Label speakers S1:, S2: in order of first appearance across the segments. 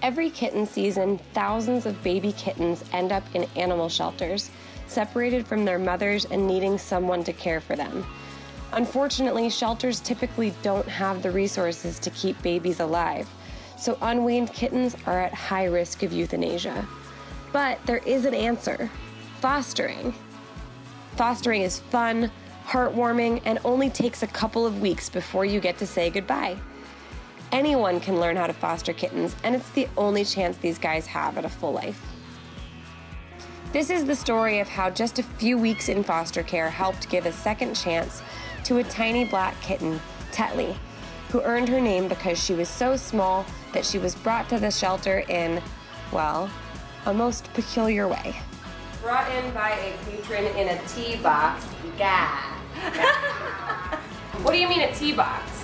S1: Every kitten season, thousands of baby kittens end up in animal shelters, separated from their mothers and needing someone to care for them. Unfortunately, shelters typically don't have the resources to keep babies alive, so unweaned kittens are at high risk of euthanasia. But there is an answer: fostering. Fostering is fun, heartwarming, and only takes a couple of weeks before you get to say goodbye. Anyone can learn how to foster kittens, and it's the only chance these guys have at a full life. This is the story of how just a few weeks in foster care helped give a second chance to a tiny black kitten, Tetley, who earned her name because she was so small that she was brought to the shelter in, well, a most peculiar way. Brought in by a patron in a Teabox. Gah. What do you mean a Teabox?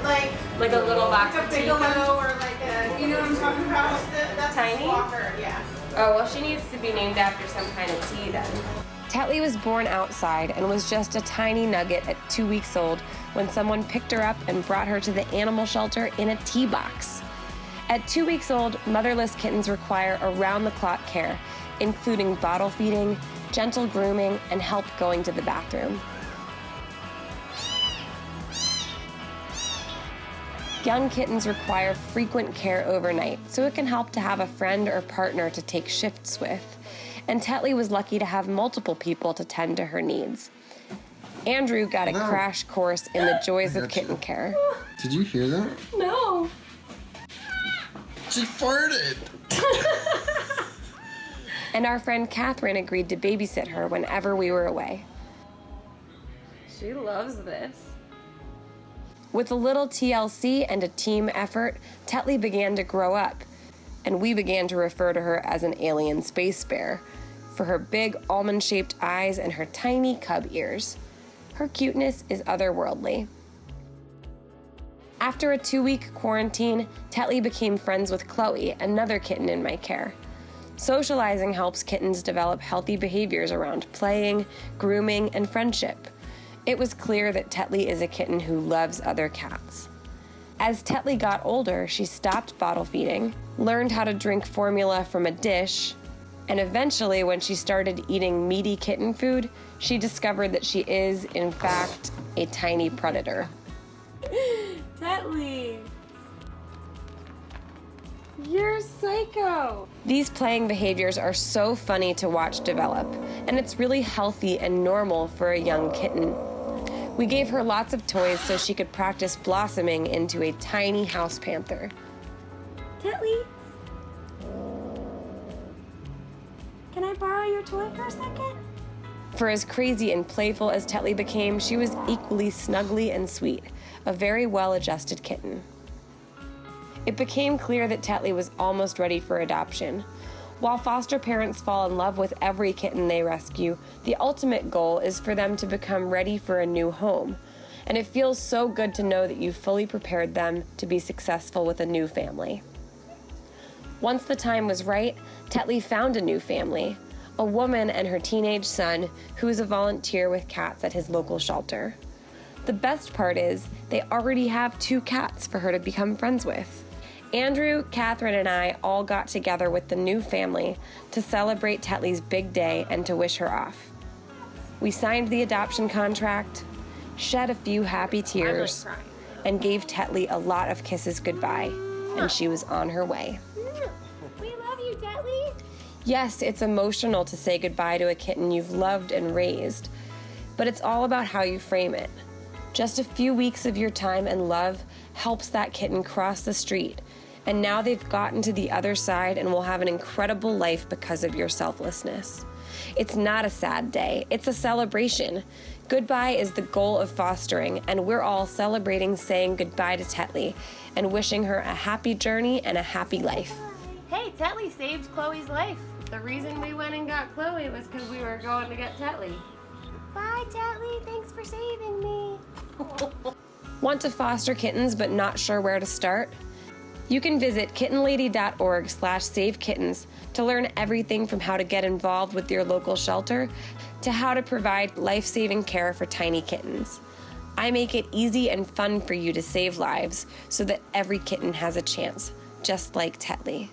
S1: Like a little box
S2: like
S1: of
S2: a
S1: tea?
S2: Bigelow or like a, you know what I'm talking about? That's
S1: Tiny?
S2: a walker, yeah.
S1: Oh, well, she needs to be named after some kind of tea then. Tetley was born outside and was just a tiny nugget at 2 weeks old when someone picked her up and brought her to the animal shelter in a Teabox. At 2 weeks old, motherless kittens require around-the-clock care, including bottle feeding, gentle grooming, and help going to the bathroom. Young kittens require frequent care overnight, so it can help to have a friend or partner to take shifts with. And Tetley was lucky to have multiple people to tend to her needs. Andrew got a crash course in the joys of kitten care.
S3: Did you hear that?
S1: No.
S3: She farted!
S1: And our friend Catherine agreed to babysit her whenever we were away. She loves this. With a little TLC and a team effort, Tetley began to grow up, and we began to refer to her as an alien space bear for her big almond-shaped eyes and her tiny cub ears. Her cuteness is otherworldly. After a 2-week quarantine, Tetley became friends with Chloe, another kitten in my care. Socializing helps kittens develop healthy behaviors around playing, grooming, and friendship. It was clear that Tetley is a kitten who loves other cats. As Tetley got older, she stopped bottle feeding, learned how to drink formula from a dish, and eventually, when she started eating meaty kitten food, she discovered that she is, in fact, a tiny predator. Tetley! You're psycho! These playing behaviors are so funny to watch develop, and it's really healthy and normal for a young kitten. We gave her lots of toys so she could practice blossoming into a tiny house panther. Tetley? Can I borrow your toy for a second? For as crazy and playful as Tetley became, she was equally snuggly and sweet, a very well-adjusted kitten. It became clear that Tetley was almost ready for adoption. While foster parents fall in love with every kitten they rescue, the ultimate goal is for them to become ready for a new home. And it feels so good to know that you've fully prepared them to be successful with a new family. Once the time was right, Tetley found a new family, a woman and her teenage son who is a volunteer with cats at his local shelter. The best part is they already have 2 cats for her to become friends with. Andrew, Catherine, and I all got together with the new family to celebrate Tetley's big day and to wish her off. We signed the adoption contract, shed a few happy tears, and gave Tetley a lot of kisses goodbye, and she was on her way.
S4: We love you, Tetley.
S1: Yes, it's emotional to say goodbye to a kitten you've loved and raised, but it's all about how you frame it. Just a few weeks of your time and love helps that kitten cross the street, and now they've gotten to the other side and will have an incredible life because of your selflessness. It's not a sad day, it's a celebration. Goodbye is the goal of fostering, and we're all celebrating saying goodbye to Tetley and wishing her a happy journey and a happy life.
S4: Hey, Tetley saved Chloe's life. The reason we went and got Chloe was because we were going to get Tetley. Bye, Tetley. Thanks for saving me.
S1: Want to foster kittens but not sure where to start? You can visit kittenlady.org/savekittens to learn everything from how to get involved with your local shelter to how to provide life-saving care for tiny kittens. I make it easy and fun for you to save lives so that every kitten has a chance just like Tetley.